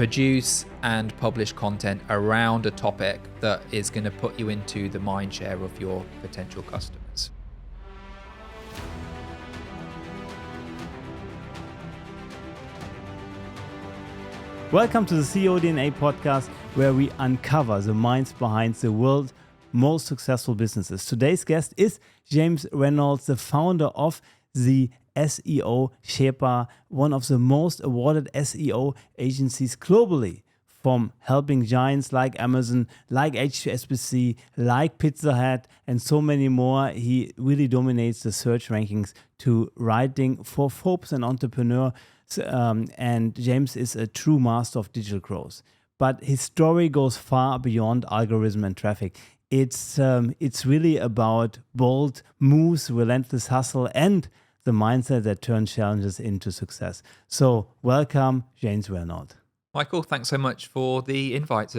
produce and publish content around a topic that is going to put you into the mind share of your potential customers. Welcome to the CEO DNA podcast, where we uncover the minds behind the world's most successful businesses. Today's guest is James Reynolds, the founder of the SEO Sherpa, one of the most awarded SEO agencies globally, from helping giants like Amazon, like HSBC, like Pizza Hut, and so many more. He really dominates the search rankings, to writing for Forbes and Entrepreneur. And James is a true master of digital growth. But his story goes far beyond algorithm and traffic. It's really about bold moves, relentless hustle, and the mindset that turns challenges into success. So welcome, James Reynolds. Michael, thanks so much for the invite.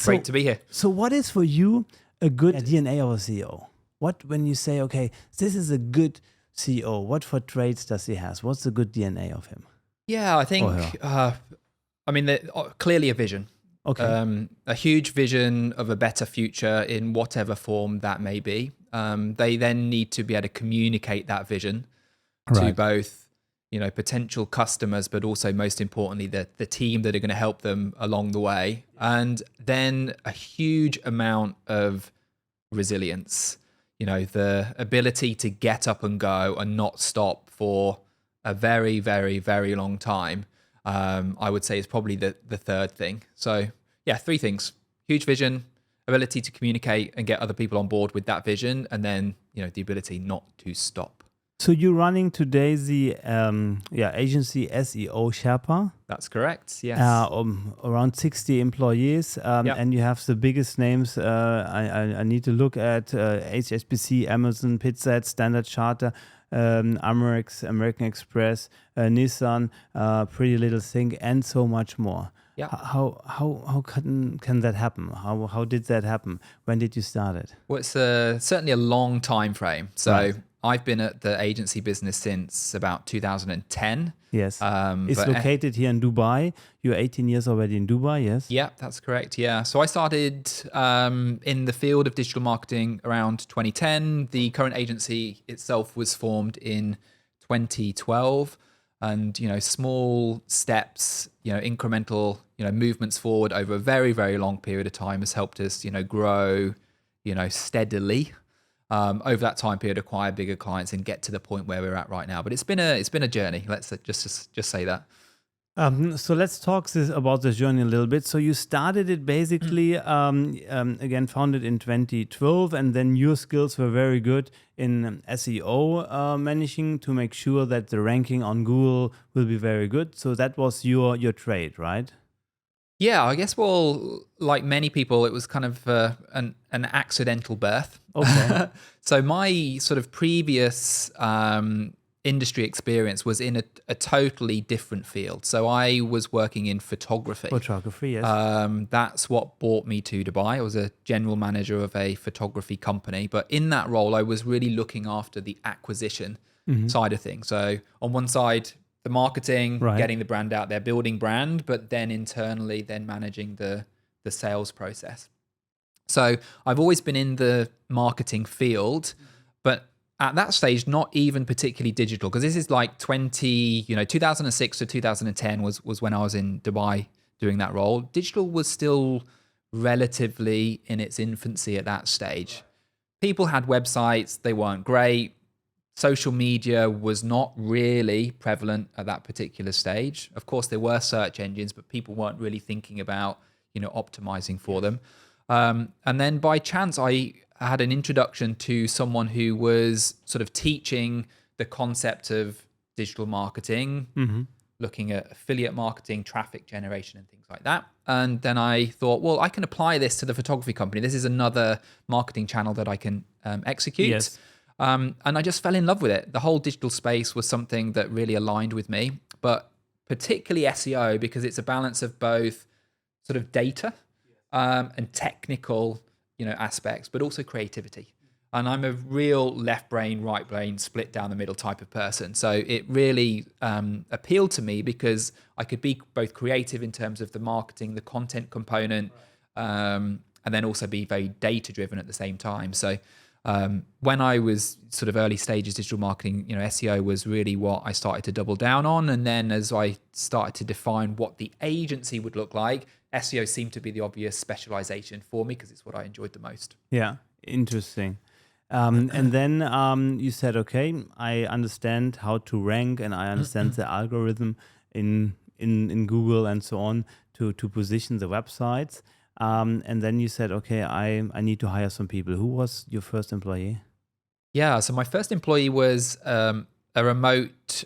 Great to be here. So what is for you a good DNA of a CEO? What, when you say, okay, this is a good CEO, what for traits does he have? What's the good DNA of him? Yeah, I think, clearly a vision. Okay. A huge vision of a better future in whatever form that may be. They then need to be able to communicate that vision to both, potential customers, but also most importantly, the team that are going to help them along the way. And then a huge amount of resilience, the ability to get up and go and not stop for a very, very, very long time. I would say is probably the third thing. So yeah, three things: huge vision, ability to communicate and get other people on board with that vision, and then, the ability not to stop. So you're running today the agency SEO Sherpa. That's correct. Yes. Around 60 employees, and you have the biggest names. I need to look at HSBC, Amazon, Pizza Hut, Standard Chartered, American Express, Nissan, Pretty Little Thing, and so much more. Yeah. How can that happen? How did that happen? When did you start it? Well, it's certainly a long time frame. So I've been at the agency business since about 2010. Yes. It's located here in Dubai. You're 18 years already in Dubai, yes? Yeah, that's correct. Yeah. So I started in the field of digital marketing around 2010. The current agency itself was formed in 2012. And, small steps, incremental, movements forward over a very, very long period of time has helped us, grow, steadily. Over that time period, acquire bigger clients and get to the point where we're at right now. But it's been a journey. Let's just say that. So let's talk about the journey a little bit. So you started it basically, again, founded in 2012, and then your skills were very good in SEO, managing to make sure that the ranking on Google will be very good. So that was your trade, right? Yeah, I guess, well, like many people, it was kind of an accidental birth. Okay. So my sort of previous industry experience was in a totally different field. So I was working in photography. Photography, yes. That's what brought me to Dubai. I was a general manager of a photography company. But in that role, I was really looking after the acquisition side of things. So on one side, the marketing, getting the brand out there, building brand, but then internally then managing the sales process. So I've always been in the marketing field, but at that stage, not even particularly digital, because this is like 2006 to 2010 was when I was in Dubai doing that role. Digital was still relatively in its infancy at that stage. People had websites, they weren't great. Social media was not really prevalent at that particular stage. Of course, there were search engines, but people weren't really thinking about, optimizing for them. And then by chance, I had an introduction to someone who was sort of teaching the concept of digital marketing, looking at affiliate marketing, traffic generation, and things like that. And then I thought, well, I can apply this to the photography company. This is another marketing channel that I can execute. Yes. And I just fell in love with it. The whole digital space was something that really aligned with me, but particularly SEO, because it's a balance of both sort of data and technical, aspects, but also creativity. And I'm a real left brain, right brain, split down the middle type of person. So it really appealed to me because I could be both creative in terms of the marketing, the content component, and then also be very data driven at the same time. So when I was sort of early stages digital marketing, SEO was really what I started to double down on. And then as I started to define what the agency would look like, SEO seemed to be the obvious specialization for me because it's what I enjoyed the most. Yeah, interesting. And then you said, okay, I understand how to rank and I understand the algorithm in Google and so on to position the websites. And then you said, okay, I need to hire some people. Who was your first employee? Yeah, so my first employee was a remote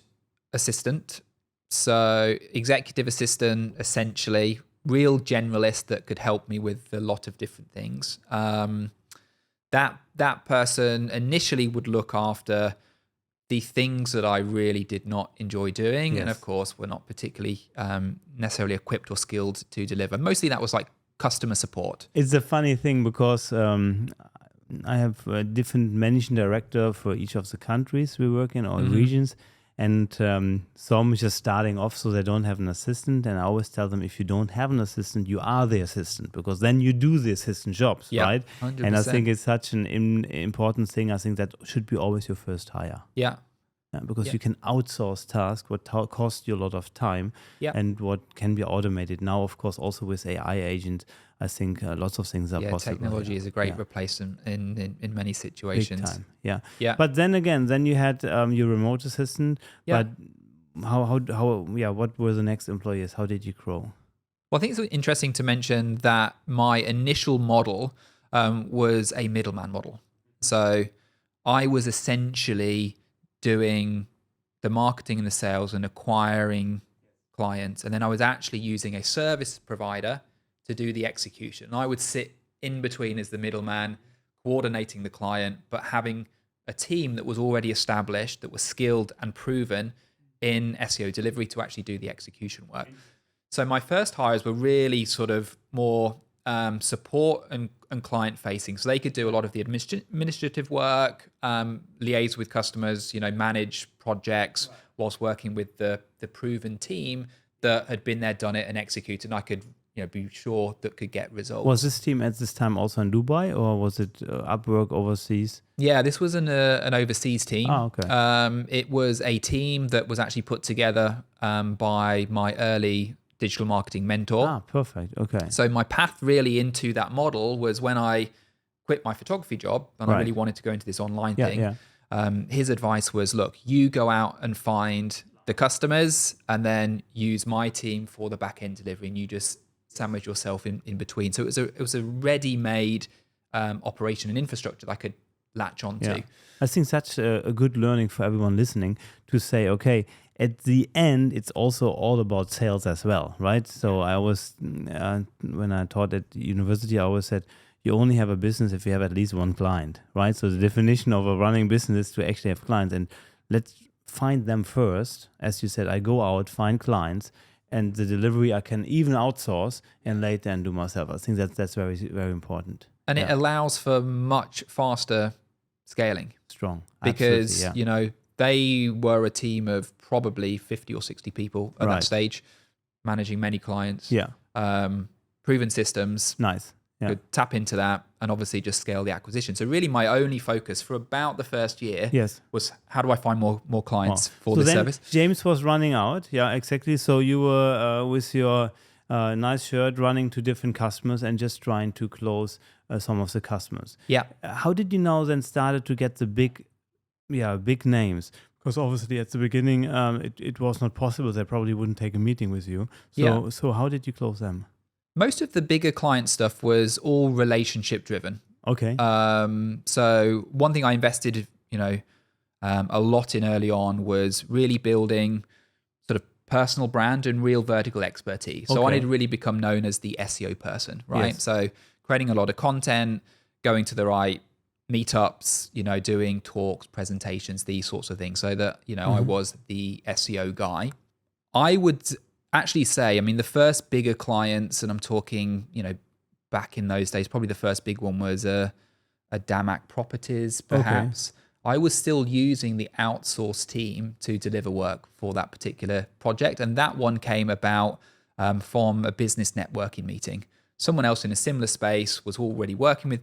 assistant. So executive assistant, essentially, real generalist that could help me with a lot of different things. That person initially would look after the things that I really did not enjoy doing. Yes. And of course, were not particularly necessarily equipped or skilled to deliver. Mostly that was like customer support. It's a funny thing because I have a different managing director for each of the countries we work in or regions. And some just starting off, so they don't have an assistant. And I always tell them, if you don't have an assistant, you are the assistant, because then you do the assistant jobs, right? 100%. And I think it's such an important thing. I think that should be always your first hire. Yeah. Because you can outsource tasks, what cost you a lot of time, and what can be automated. Now, of course, also with AI agent, I think lots of things are possible. Technology is a great replacement in many situations. Big time. Yeah. But then again, then you had your remote assistant. Yeah. But what were the next employees? How did you grow? Well, I think it's interesting to mention that my initial model was a middleman model. So I was essentially doing the marketing and the sales and acquiring clients. And then I was actually using a service provider to do the execution. And I would sit in between as the middleman, coordinating the client, but having a team that was already established, that was skilled and proven in SEO delivery to actually do the execution work. So my first hires were really sort of more support and client facing. So they could do a lot of the administrative work, liaise with customers, manage projects whilst working with the proven team that had been there, done it and executed. And I could be sure that could get results. Was this team at this time also in Dubai, or was it Upwork overseas? Yeah, this was an overseas team. Oh, okay. It was a team that was actually put together by my early digital marketing mentor. Ah, perfect. Okay. So my path really into that model was when I quit my photography job and I really wanted to go into this online thing. Yeah. His advice was, look, you go out and find the customers and then use my team for the back end delivery, and you just sandwich yourself in between. So it was a ready-made operation and infrastructure that I could latch onto. Yeah. I think such a good learning for everyone listening to say, okay, at the end, it's also all about sales as well, right? So I always, when I taught at university, I always said, you only have a business if you have at least one client, right? So the definition of a running business is to actually have clients, and let's find them first. As you said, I go out, find clients, and the delivery I can even outsource and later and do myself. I think that's very, very important. And it allows for much faster scaling. Strong. Because, they were a team of probably 50 or 60 people at that stage, managing many clients. Yeah. Proven systems. Nice. Yeah. Could tap into that and obviously just scale the acquisition. So really my only focus for about the first year was how do I find more clients for the service? James was running out. Yeah, exactly. So you were with your nice shirt running to different customers and just trying to close some of the customers. Yeah. How did you now then started to get the big names? Because obviously at the beginning it was not possible. They probably wouldn't take a meeting with you. So how did you close them? Most of the bigger client stuff was all relationship driven. Okay. So one thing I invested, a lot in early on was really building sort of personal brand and real vertical expertise. So I wanted to really become known as the SEO person, right? Yes. So creating a lot of content, going to the right meetups, doing talks, presentations, these sorts of things, so that, I was the SEO guy. I would actually say, the first bigger clients, and I'm talking, back in those days, probably the first big one was a a Damac Properties, perhaps. I was still using the outsourced team to deliver work for that particular project. And that one came about from a business networking meeting. Someone else in a similar space was already working with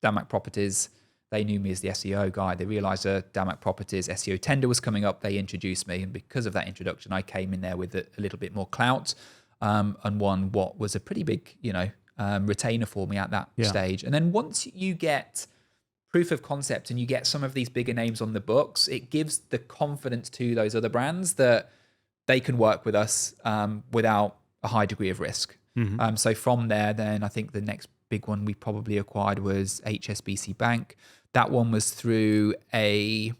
Damac Properties. They knew me as the SEO guy. They realized a Damac Properties SEO tender was coming up. They introduced me. And because of that introduction, I came in there with a little bit more clout and won what was a pretty big, retainer for me at that stage. And then once you get proof of concept and you get some of these bigger names on the books, it gives the confidence to those other brands that they can work with us without a high degree of risk. So from there, then I think the next big one we probably acquired was HSBC Bank. That one was through I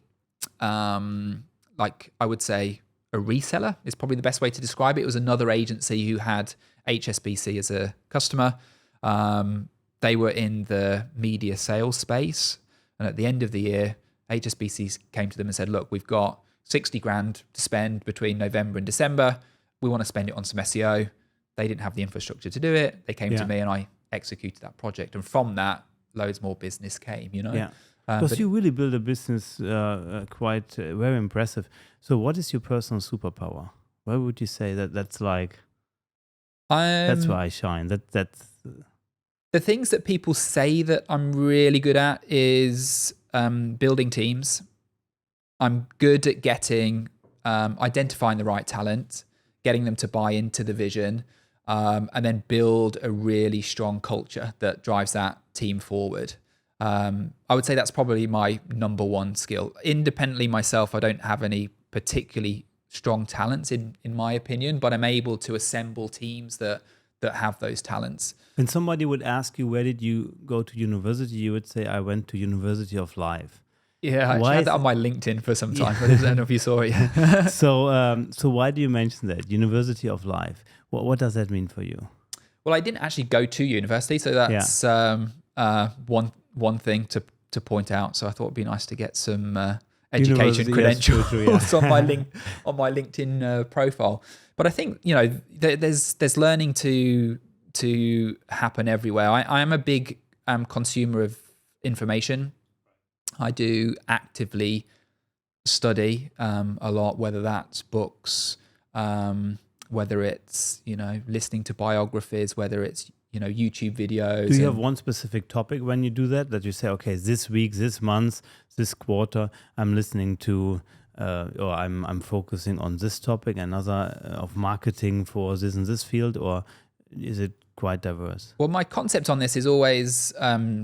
would say a reseller is probably the best way to describe it. It was another agency who had HSBC as a customer. They were in the media sales space. And at the end of the year, HSBC came to them and said, look, we've got 60 grand to spend between November and December. We want to spend it on some SEO. They didn't have the infrastructure to do it. They came to me and I executed that project. And from that, loads more business came, Yeah. Because you really build a business quite very impressive. So what is your personal superpower? Why would you say that's like, that's where I shine? That's the things that people say that I'm really good at is building teams. I'm good at identifying the right talent, getting them to buy into the vision, and then build a really strong culture that drives that team forward. I would say that's probably my number one skill. Independently myself, I don't have any particularly strong talents in my opinion, but I'm able to assemble teams that have those talents. When somebody would ask you, where did you go to university? You would say, I went to University of Life. Yeah, I actually had that on my LinkedIn for some time, but I don't know if you saw it. So why do you mention that? University of Life. What does that mean for you? Well, I didn't actually go to university, so that's one thing to point out. So I thought it'd be nice to get some education credentials on my LinkedIn profile. But I think there's learning to happen everywhere. I am a big consumer of information. I do actively study a lot, whether that's books, whether it's listening to biographies, whether it's YouTube videos. Do you have one specific topic when you do that you say, okay, this week, this month, this quarter, I'm listening to or I'm focusing on this topic, another of marketing for this and this field, or is it quite diverse? Well, my concept on this is always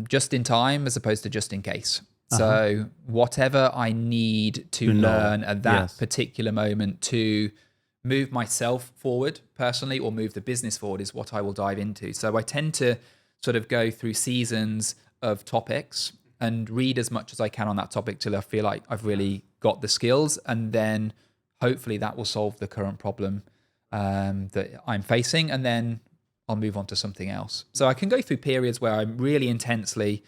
just in time as opposed to just in case. So whatever I need to learn at that particular moment to move myself forward personally or move the business forward is what I will dive into. So I tend to sort of go through seasons of topics and read as much as I can on that topic till I feel like I've really got the skills, and then hopefully that will solve the current problem that I'm facing, and then I'll move on to something else. So I can go through periods where I'm really intensely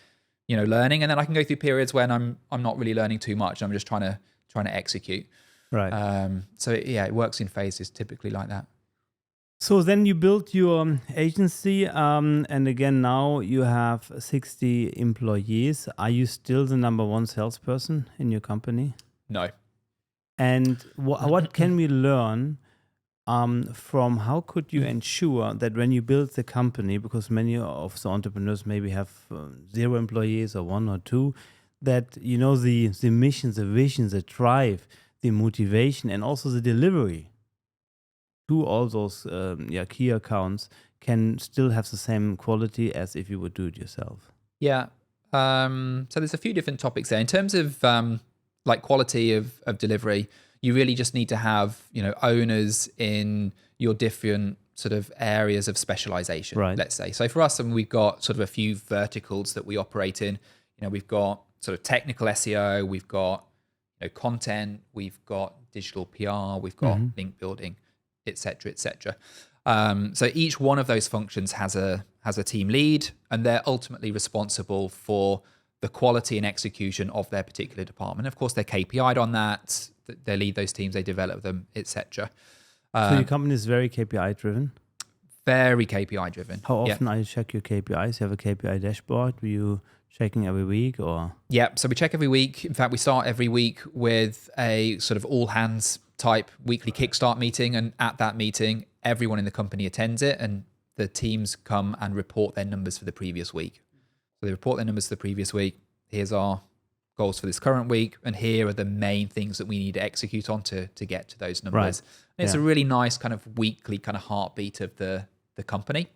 learning, and then I can go through periods when I'm not really learning too much. I'm just trying to execute. Right. So it works in phases, typically like that. So then you built your agency, and again now you have 60 employees. Are you still the number one salesperson in your company? No. And what can we learn from how could you ensure that when you build the company, because many of the entrepreneurs maybe have 0 employees or 1 or 2, that the mission, the vision, the drive, the motivation, and also the delivery to all those key accounts can still have the same quality as if you would do it yourself? Yeah. So there's a few different topics there. In terms of quality of delivery, you really just need to have, owners in your different sort of areas of specialization, let's say. So for us, we've got sort of a few verticals that we operate in. We've got sort of technical SEO, we've got content, we've got digital PR, we've got link building, et cetera, et cetera. So each one of those functions has a team lead, and they're ultimately responsible for the quality and execution of their particular department. Of course, they're KPI'd on that. They lead those teams, they develop them, et cetera. So your company is very KPI driven? Very KPI driven. How often are you check your KPIs? You have a KPI dashboard where you checking every week or? Yeah, so we check every week. In fact, we start every week with a sort of all hands type weekly kickstart meeting. And at that meeting, everyone in the company attends it and the teams come and report their numbers for the previous week. So they report their numbers for the previous week. Here's our goals for this current week. And here are the main things that we need to execute on to get to those numbers. Right. And it's a really nice kind of weekly kind of heartbeat of the company.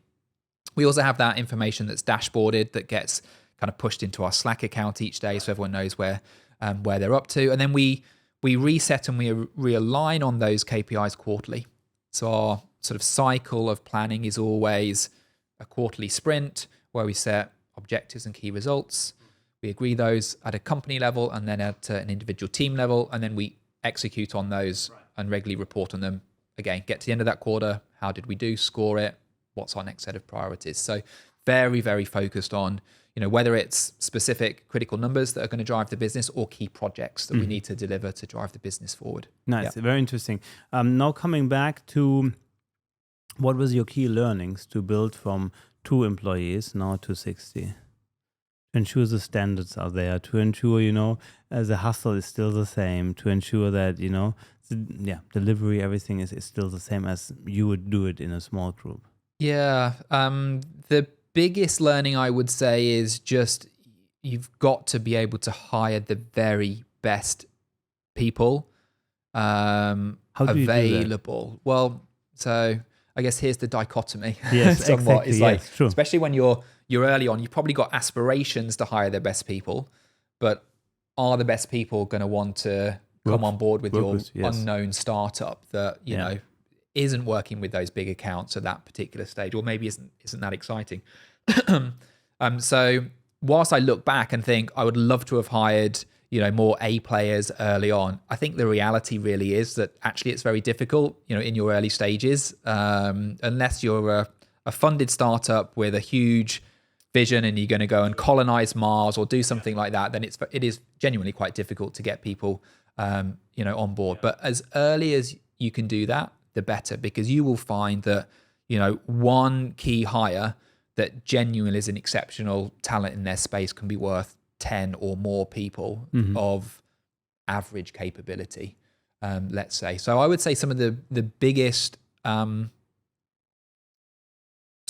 We also have that information that's dashboarded that gets kind of pushed into our Slack account each day so everyone knows where they're up to. And then we reset and we realign on those KPIs quarterly. So our sort of cycle of planning is always a quarterly sprint where we set objectives and key results. We agree those at a company level and then at an individual team level, and then we execute on those and regularly report on them. Again, get to the end of that quarter, how did we do, score it, what's our next set of priorities. So very, very focused on, whether it's specific critical numbers that are going to drive the business or key projects that we need to deliver to drive the business forward. Nice, very interesting. Now coming back to what was your key learnings to build from 2 employees now to 60? To ensure the standards are there, to ensure, the hustle is still the same, to ensure that, delivery, everything is still the same as you would do it in a small group. Yeah. The biggest learning I would say is just you've got to be able to hire the very best people How do you available. do that? Well, so I guess here's the dichotomy. Yes, somewhat. exactly. It's like, yes, true. especially when you're early on, you've probably got aspirations to hire the best people, but are the best people going to want to come on board with your unknown startup that, isn't working with those big accounts at that particular stage, or maybe isn't that exciting. So whilst I look back and think I would love to have hired, more A players early on, I think the reality really is that actually it's very difficult, in your early stages, unless you're a funded startup with a huge vision and you're going to go and colonize Mars or do something like that, then it is genuinely quite difficult to get people, on board. But as early as you can do that, the better, because you will find that, one key hire that genuinely is an exceptional talent in their space can be worth 10 or more people of average capability, let's say. So I would say some of the biggest sort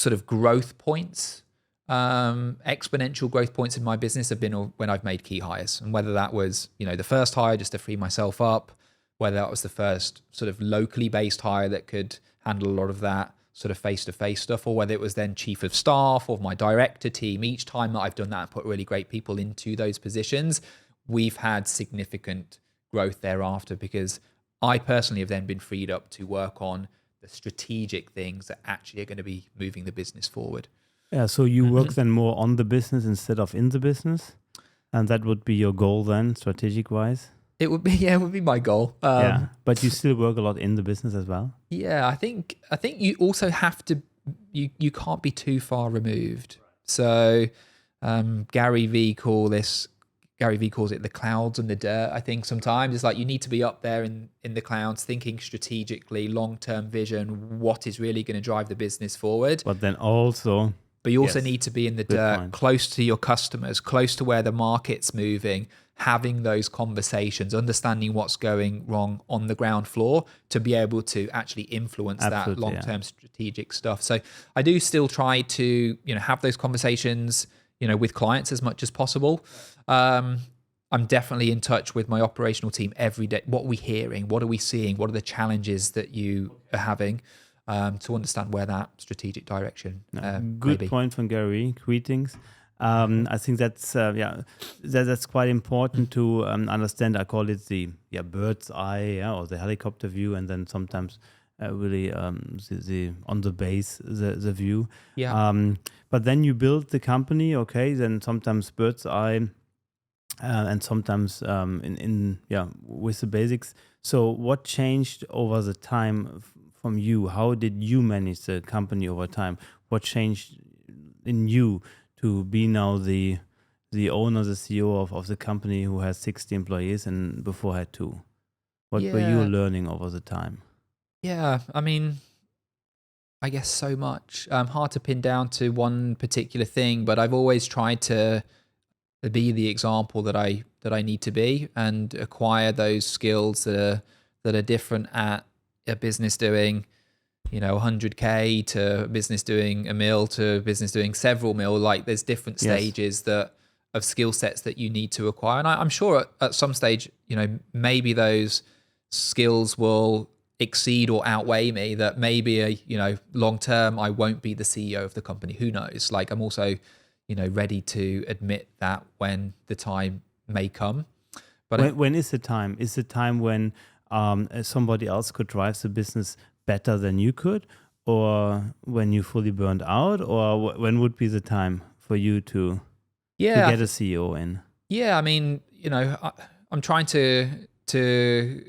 of growth points, exponential growth points in my business have been when I've made key hires. And whether that was, the first hire just to free myself up, whether that was the first sort of locally based hire that could handle a lot of that sort of face-to-face stuff, or whether it was then chief of staff or my director team. Each time that I've done that and put really great people into those positions, we've had significant growth thereafter, because I personally have then been freed up to work on the strategic things that actually are going to be moving the business forward. Yeah, so you work then more on the business instead of in the business, and that would be your goal then, strategic-wise? It would be my goal. But you still work a lot in the business as well? Yeah, I think you also have to, you can't be too far removed. So Gary Vee calls it the clouds and the dirt. I think sometimes it's like you need to be up there in the clouds, thinking strategically, long-term vision, what is really going to drive the business forward. But then also... But you also need to be in the dirt, close to your customers, close to where the market's moving, having those conversations, understanding what's going wrong on the ground floor to be able to actually influence that long-term strategic stuff. So I do still try to, have those conversations, with clients as much as possible. I'm definitely in touch with my operational team every day. What are we hearing? What are we seeing? What are the challenges that you are having? To understand where that strategic direction good point from Gary. Greetings. I think that's quite important to understand. I call it the bird's eye, or the helicopter view, and then sometimes really the on the base the view. But then you build the company, okay? Then sometimes bird's eye, and sometimes with the basics. So what changed over the time from you? How did you manage the company over time? What changed in you to be now the owner, the CEO of the company who has 60 employees and before had 2? What were you learning over the time? Yeah, I mean, I guess so much. Hard to pin down to one particular thing, but I've always tried to be the example that I need to be, and acquire those skills that are different at a business doing 100K to a business doing $1 million to a business doing several mil. Like there's different stages of skill sets that you need to acquire. And I'm sure at some stage, maybe those skills will exceed or outweigh me, that maybe long term I won't be the CEO of the company. Who knows? Like I'm also ready to admit that when the time may come. But when is the time? Is the time when somebody else could drive the business better than you could, or when you fully burned out, or when would be the time for you to get a CEO in? Yeah, I mean, I'm trying to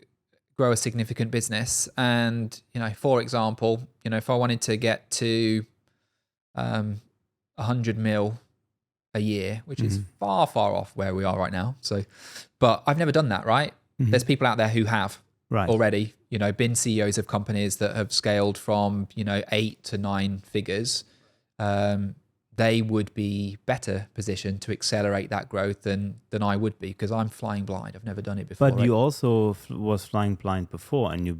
grow a significant business, and for example, if I wanted to get to 100 mil a year, which is far off where we are right now. So, but I've never done that, right? There's people out there who have already, been CEOs of companies that have scaled from 8 to 9 figures. They would be better positioned to accelerate that growth than I would be, because I'm flying blind. I've never done it before. But you also was flying blind before, and you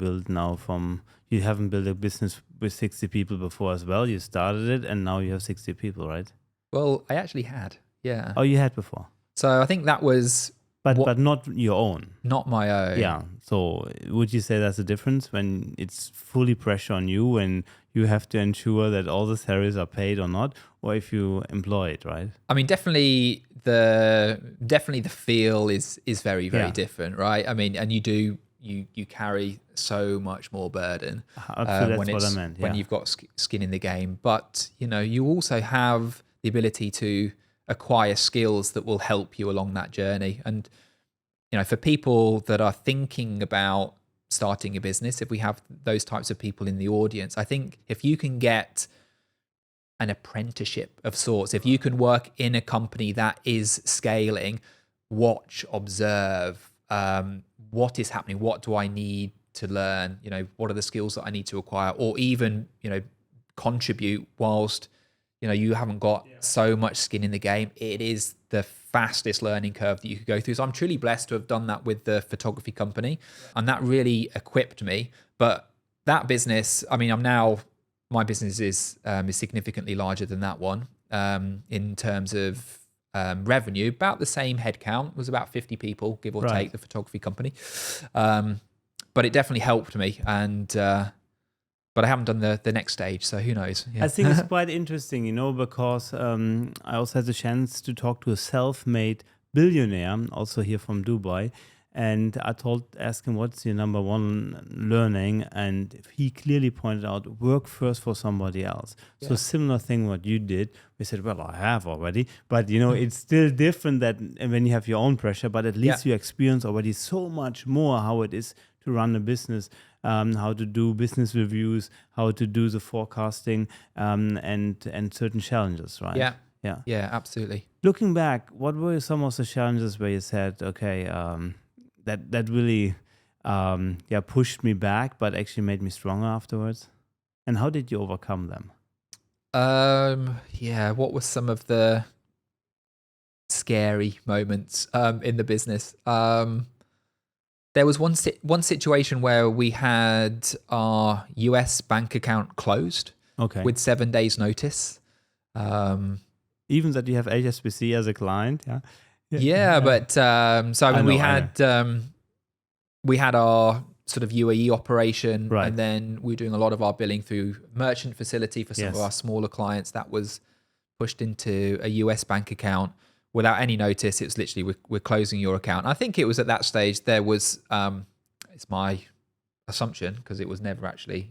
you haven't built a business with 60 people before as well. You started it, and now you have 60 people, right? Well, I actually had, yeah. Oh, you had before. So I think that was... But not your own. Not my own. Yeah. So would you say that's a difference when it's fully pressure on you and you have to ensure that all the salaries are paid or not, or if you employ it, right? I mean, definitely the feel is very different, right? I mean, and you carry so much more burden That's what I meant. When you've got skin in the game. But you also have the ability to acquire skills that will help you along that journey. And for people that are thinking about starting a business, if we have those types of people in the audience, I think if you can get an apprenticeship of sorts, if you can work in a company that is scaling, watch, observe, what is happening, what do I need to learn, what are the skills that I need to acquire, or even contribute whilst you haven't got so much skin in the game, it is the fastest learning curve that you could go through. So I'm truly blessed to have done that with the photography company, and that really equipped me. But that business, I mean, my business is significantly larger than that one in terms of revenue. About the same headcount, was about 50 people, give or take, the photography company. But it definitely helped me, and but I haven't done the next stage, so who knows? Yeah. I think it's quite interesting, because I also had the chance to talk to a self-made billionaire, also here from Dubai, and I asked him, what's your number one learning? And he clearly pointed out, work first for somebody else. So similar thing what you did. We said, well, I have already, but it's still different that when you have your own pressure, but at least you experience already so much more how it is to run a business, how to do business reviews, how to do the forecasting, and certain challenges, right? Yeah, absolutely. Looking back, what were some of the challenges where you said, okay, that really pushed me back, but actually made me stronger afterwards? And how did you overcome them? What were some of the scary moments in the business? There was one situation where we had our US bank account closed with 7 days notice. Even that you have HSBC as a client, but so I mean, we had our sort of UAE operation, and then we were doing a lot of our billing through merchant facility for some of our smaller clients. That was pushed into a US bank account without any notice. It was literally, we're closing your account. I think it was at that stage there was, it's my assumption because it was never actually,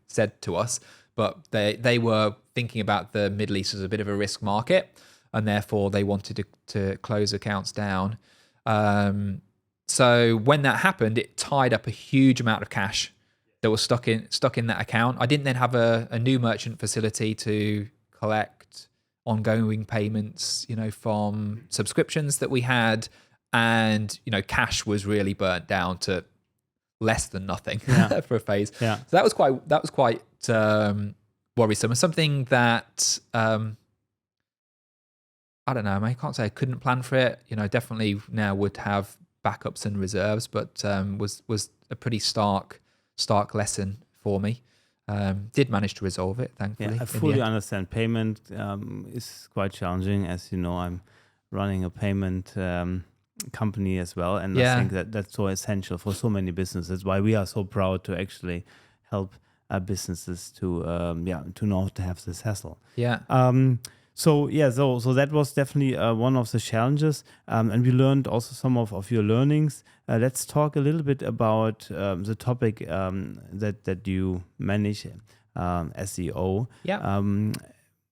said to us, but they were thinking about the Middle East as a bit of a risk market, and therefore they wanted to close accounts down. So when that happened, it tied up a huge amount of cash that was stuck in that account. I didn't then have a new merchant facility to collect ongoing payments, from subscriptions that we had, and cash was really burnt down to less than nothing for a phase. So that was quite worrisome, and something that I don't know. I can't say I couldn't plan for it. Definitely now would have backups and reserves, but was a pretty stark lesson for me. Did manage to resolve it, thankfully. Yeah, I fully understand. Payment is quite challenging. As you know, I'm running a payment company as well, and I think that's so essential for so many businesses. Why we are so proud to actually help businesses to not to have this hassle. Yeah. So that was definitely one of the challenges, and we learned also some of your learnings. Let's talk a little bit about the topic that you manage, SEO.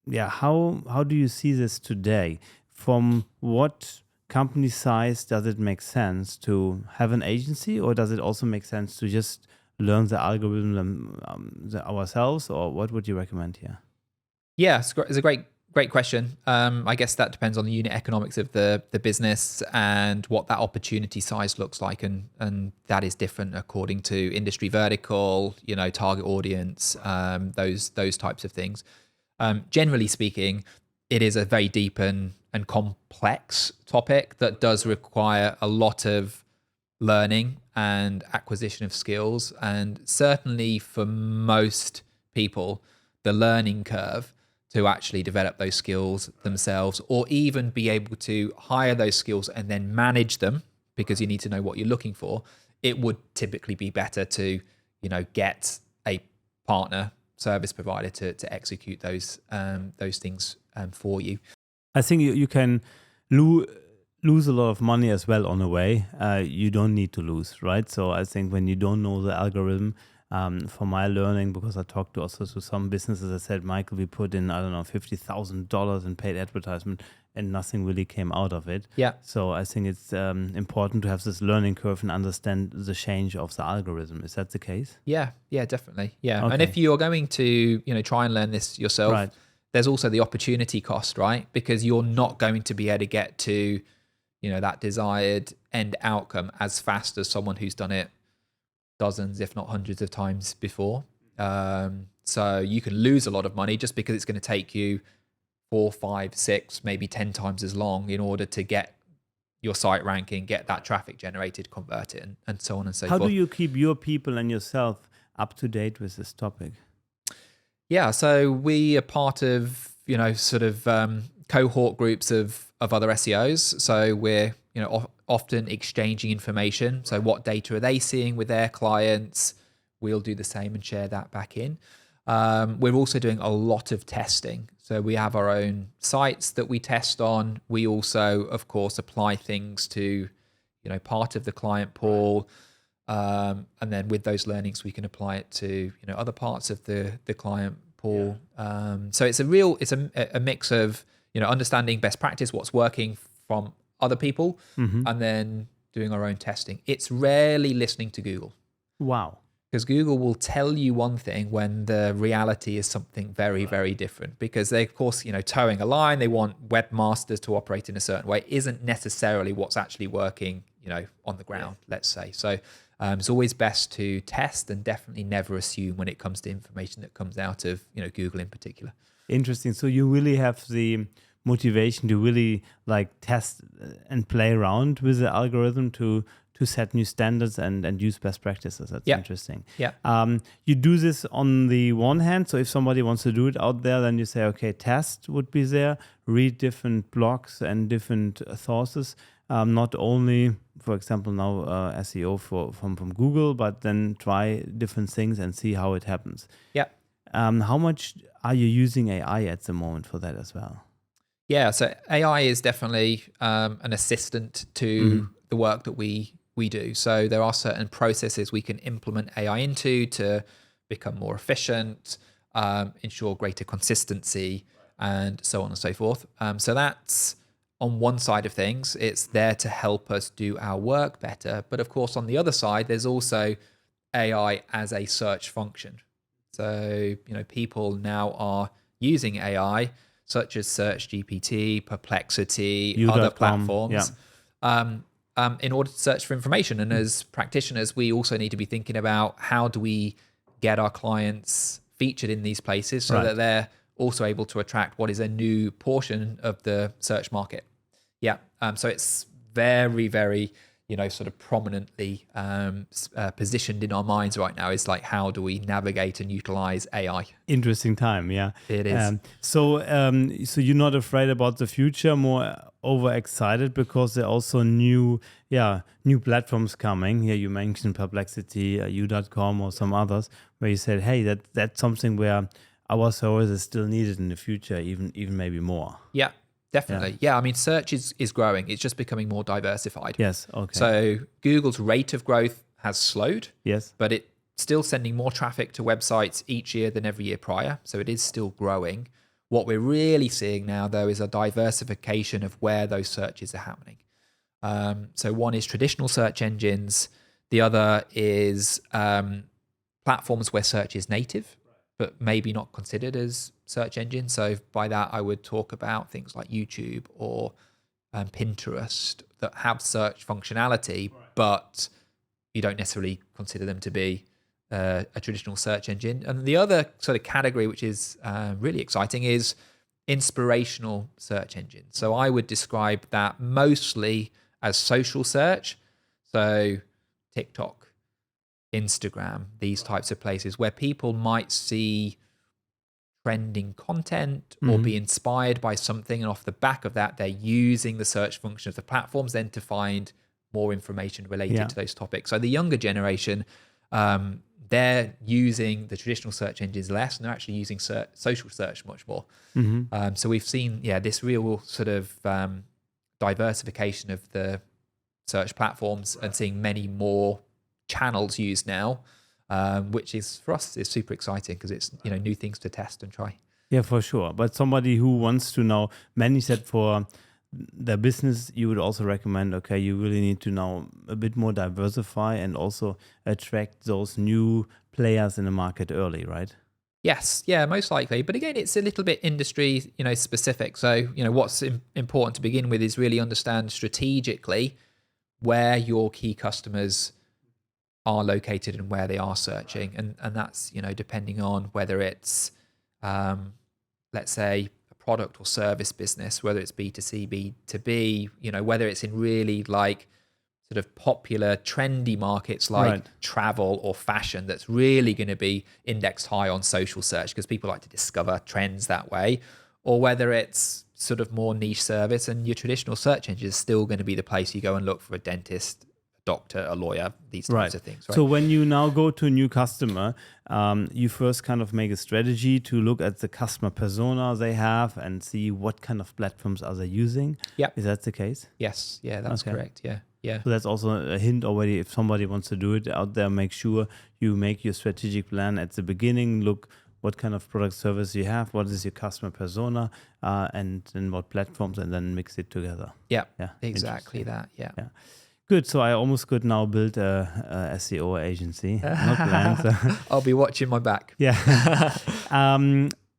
Yeah. How do you see this today? From what company size does it make sense to have an agency, or does it also make sense to just learn the algorithm ourselves, or what would you recommend here? Yeah, it's a great question. I guess that depends on the unit economics of the business and what that opportunity size looks like, and that is different according to industry vertical, target audience, those types of things. Generally speaking, it is a very deep and complex topic that does require a lot of learning and acquisition of skills, and certainly for most people, the learning curve to actually develop those skills themselves, or even be able to hire those skills and then manage them, because you need to know what you're looking for. It would typically be better to, get a partner service provider to execute those things for you. I think you can lose a lot of money as well on the way. You don't need to lose, right? So I think when you don't know the algorithm, for my learning, because I talked also to some businesses, I said, Michael, we put in, $50,000 in paid advertisement and nothing really came out of it. Yeah. So I think it's important to have this learning curve and understand the change of the algorithm. Is that the case? Yeah, definitely. Yeah. Okay. And if you're going to, try and learn this yourself, right, there's also the opportunity cost, right? Because you're not going to be able to get to, that desired end outcome as fast as someone who's done it dozens, if not hundreds of times before. So you can lose a lot of money just because it's going to take you 4, 5, 6, maybe 10 times as long in order to get your site ranking, get that traffic generated, convert it, and so on and so forth. How do you keep your people and yourself up to date with this topic? Yeah, so we are part of, cohort groups of other SEOs. So we're, often exchanging information. So what data are they seeing with their clients? We'll do the same and share that back in. We're also doing a lot of testing. So we have our own sites that we test on. We also, of course, apply things to, part of the client pool. And then with those learnings, we can apply it to, other parts of the client pool. So it's a mix of, understanding best practice, what's working from other people, and then doing our own testing. It's rarely listening to Google. Wow. Because Google will tell you one thing when the reality is something very, very different. Because they, of course, towing a line, they want webmasters to operate in a certain way, isn't necessarily what's actually working, on the ground, let's say. So it's always best to test and definitely never assume when it comes to information that comes out of, Google in particular. Interesting. So you really have the motivation to really test and play around with the algorithm to set new standards and use best practices. That's interesting. Yeah. You do this on the one hand. So if somebody wants to do it out there, then you say, okay, test would be there, read different blogs and different sources. Not only, for example, now SEO from Google, but then try different things and see how it happens. Yeah. How much are you using AI at the moment for that as well? Yeah, so AI is definitely an assistant to the work that we do. So there are certain processes we can implement AI into to become more efficient, ensure greater consistency, and so on and so forth. So that's on one side of things. It's there to help us do our work better. But of course, on the other side, there's also AI as a search function. So, people now are using AI such as Search GPT, Perplexity, other platforms, in order to search for information. And as practitioners, we also need to be thinking about how do we get our clients featured in these places so that they're also able to attract what is a new portion of the search market. Yeah. So it's very, very, sort of prominently positioned in our minds right now. Is like, how do we navigate and utilize AI? Interesting time, yeah. It is. So you're not afraid about the future, more overexcited because there are also new platforms coming. Here you mentioned Perplexity, U.com or some others, where you said, hey, that's something where our service is still needed in the future, even maybe more. Yeah. Definitely. Yeah. I mean, search is growing. It's just becoming more diversified. Yes. Okay. So Google's rate of growth has slowed. Yes. But it's still sending more traffic to websites each year than every year prior. So it is still growing. What we're really seeing now, though, is a diversification of where those searches are happening. So one is traditional search engines. The other is platforms where search is native, but maybe not considered as search engines. So by that, I would talk about things like YouTube or Pinterest that have search functionality, but you don't necessarily consider them to be a traditional search engine. And the other sort of category, which is really exciting, is inspirational search engines. So I would describe that mostly as social search. So TikTok, Instagram, these types of places where people might see trending content or be inspired by something, and off the back of that, they're using the search function of the platforms then to find more information related to those topics. So the younger generation, they're using the traditional search engines less, and they're actually using social search much more. So we've seen, this real sort of diversification of the search platforms and seeing many more channels used now, which is for us is super exciting because it's new things to test and try. Yeah, for sure. But somebody who wants to know, many said for their business, you would also recommend, okay, you really need to now a bit more diversify and also attract those new players in the market early, right? Yes, yeah, most likely. But again, it's a little bit industry, specific. So, what's important to begin with is really understand strategically where your key customers are located and where they are searching. And that's, depending on whether it's, let's say, a product or service business, whether it's B2C, B2B, whether it's in really like sort of popular, trendy markets like travel or fashion that's really going to be indexed high on social search because people like to discover trends that way, or whether it's sort of more niche service and your traditional search engine is still going to be the place you go and look for a dentist, doctor, a lawyer, these types of things. Right? So when you now go to a new customer, you first kind of make a strategy to look at the customer persona they have and see what kind of platforms are they using. Yeah. Is that the case? Yes. Yeah, that's correct. Yeah. Yeah. So that's also a hint already. If somebody wants to do it out there, make sure you make your strategic plan at the beginning. Look what kind of product service you have, what is your customer persona, and then what platforms, and then mix it together. Yeah. Exactly that. Yeah. Good. So I almost could now build a SEO agency. Not planned. So. I'll be watching my back. Yeah.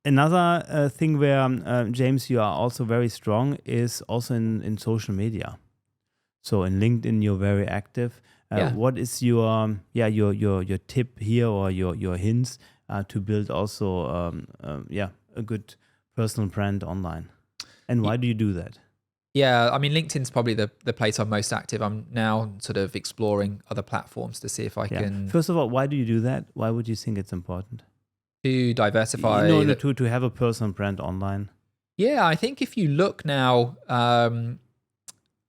Another thing where, James, you are also very strong is also in social media. So in LinkedIn, you're very active. What is your tip here or your hints to build also a good personal brand online? And why do you do that? Yeah, I mean, LinkedIn's probably the place I'm most active. I'm now sort of exploring other platforms to see if I can. First of all, why do you do that? Why would you think it's important? To diversify. To have a personal brand online. Yeah, I think if you look now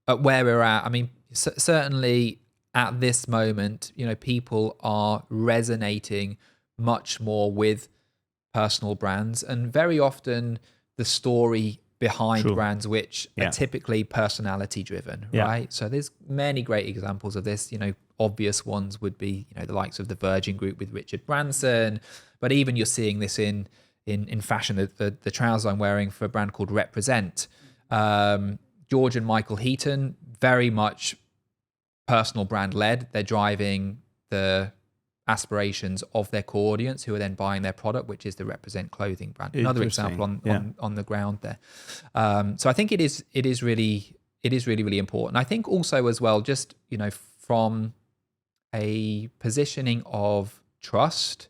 at where we're at, I mean, certainly at this moment, people are resonating much more with personal brands, and very often the story behind brands which are typically personality driven, right? So there's many great examples of this. Obvious ones would be the likes of the Virgin Group with Richard Branson, but even you're seeing this in fashion. The trousers I'm wearing for a brand called Represent, George and Michael Heaton, very much personal brand led. They're driving the aspirations of their core audience who are then buying their product, which is the Represent clothing brand. Another example on the ground there. So I think it is really important. I think also as well, just from a positioning of trust,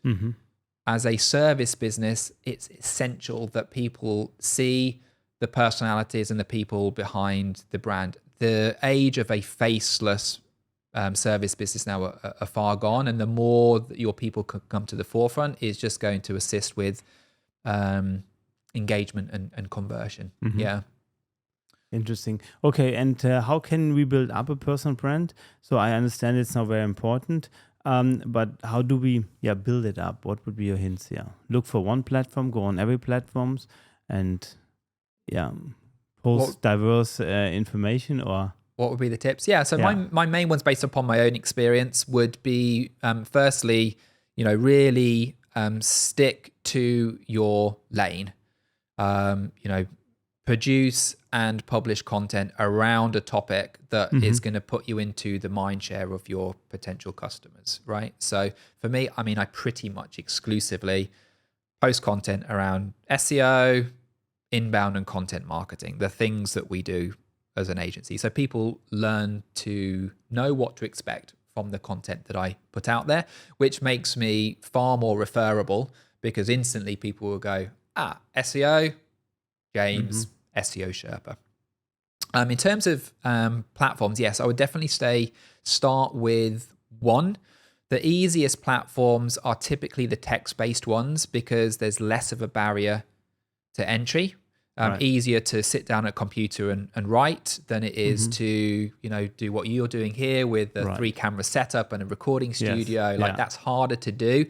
as a service business, it's essential that people see the personalities and the people behind the brand. The age of a faceless service business now are far gone, and the more that your people can come to the forefront is just going to assist with engagement and conversion. Yeah. Interesting. Okay, and how can we build up a personal brand? So I understand it's not very important, but how do we build it up? What would be your hints here? Look for one platform, go on every platforms, and post diverse information, or what would be the tips? Yeah, so my main ones based upon my own experience would be firstly, really stick to your lane. Produce and publish content around a topic that is going to put you into the mind share of your potential customers, right? So for me, I pretty much exclusively post content around SEO, inbound and content marketing, the things that we do as an agency. So people learn to know what to expect from the content that I put out there, which makes me far more referable because instantly people will go, SEO, James, SEO Sherpa. In terms of platforms, yes, I would definitely start with one. The easiest platforms are typically the text-based ones because there's less of a barrier to entry. Easier to sit down at a computer and write than it is to, do what you're doing here with the 3-camera setup and a recording studio. That's harder to do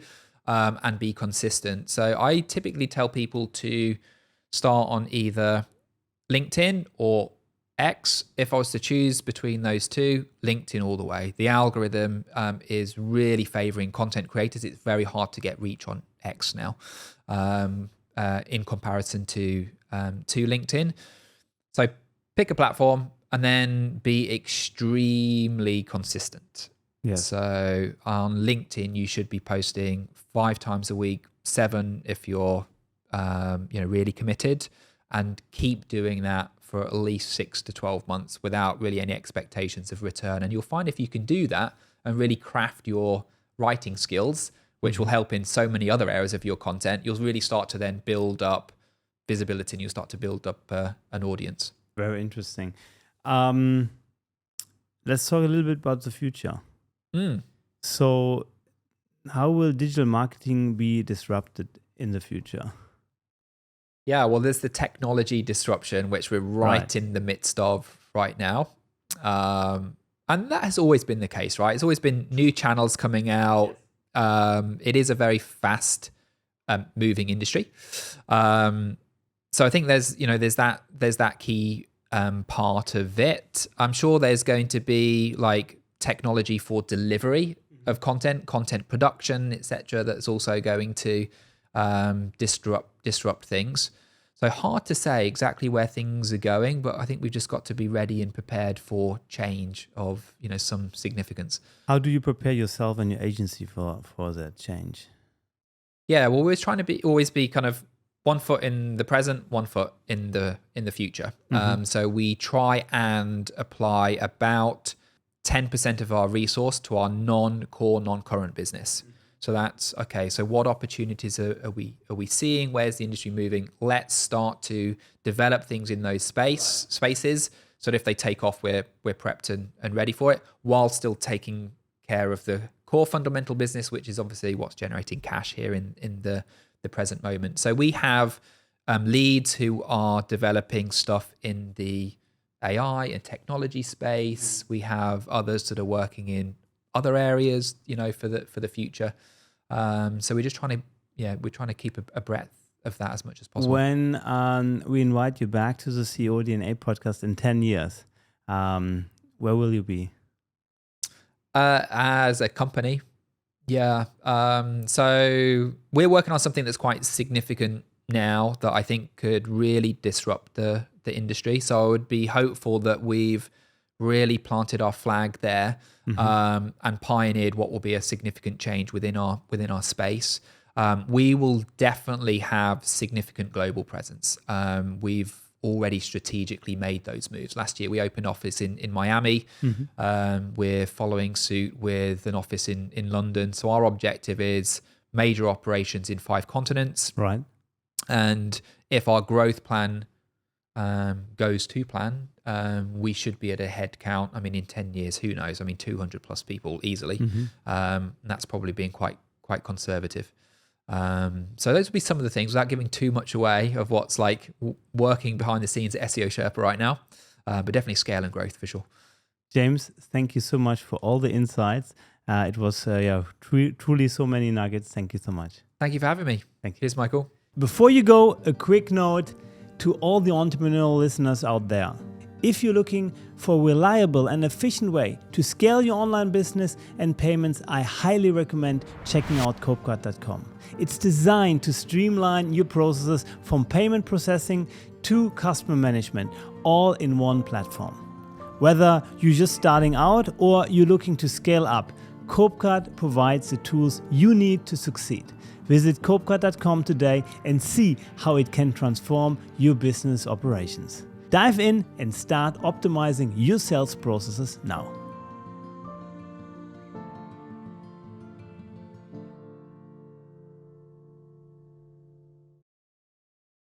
and be consistent. So I typically tell people to start on either LinkedIn or X. If I was to choose between those two, LinkedIn all the way. The algorithm is really favoring content creators. It's very hard to get reach on X now in comparison to LinkedIn. So pick a platform and then be extremely consistent. Yes. So on LinkedIn, you should be posting 5 times a week, 7 if you're really committed, and keep doing that for at least 6 to 12 months without really any expectations of return. And you'll find if you can do that and really craft your writing skills, which will help in so many other areas of your content, you'll really start to then build up visibility and you'll start to build up an audience. Very interesting. Let's talk a little bit about the future. So how will digital marketing be disrupted in the future? Yeah, well, there's the technology disruption, which we're right in the midst of right now. And that has always been the case, right? It's always been new channels coming out. It is a very fast moving industry. So I think there's that key part of it. I'm sure there's going to be like technology for delivery of content production, etc. That's also going to disrupt things. So hard to say exactly where things are going, but I think we've just got to be ready and prepared for change of some significance. How do you prepare yourself and your agency for that change? Yeah, well, we're trying to always be kind of one foot in the present, one foot in the future. So we try and apply about 10% of our resource to our non-core, non-current business. So that's okay. So what opportunities are we seeing? Where's the industry moving? Let's start to develop things in those spaces so that if they take off, we're prepped and ready for it, while still taking care of the core fundamental business, which is obviously what's generating cash here in the present moment. So we have leads who are developing stuff in the AI and technology space. We have others that are working in other areas, for the future. So we're just trying to keep a breadth of that as much as possible. When we invite you back to the SEO DNA podcast in 10 years, where will you be? As a company, yeah. So we're working on something that's quite significant now that I think could really disrupt the industry. So I would be hopeful that we've really planted our flag there and pioneered what will be a significant change within our space. We will definitely have significant global presence. We've already strategically made those moves. Last year we opened office in Miami. We're following suit with an office in London. So our objective is major operations in 5 continents. Right. And if our growth plan goes to plan, we should be at a head count. I mean, in 10 years, who knows? I mean, 200 plus people easily. That's probably being quite conservative. So those would be some of the things, without giving too much away of what's like working behind the scenes at SEO Sherpa right now, but definitely scale and growth for sure. James, thank you so much for all the insights. It was truly so many nuggets. Thank you so much. Thank you for having me. Thank you. Cheers, Michael. Before you go, a quick note to all the entrepreneurial listeners out there. If you're looking for a reliable and efficient way to scale your online business and payments, I highly recommend checking out Kloep.com. It's designed to streamline your processes from payment processing to customer management, all in one platform. Whether you're just starting out or you're looking to scale up, Kloep provides the tools you need to succeed. Visit Kloep.com today and see how it can transform your business operations. Dive in and start optimizing your sales processes now.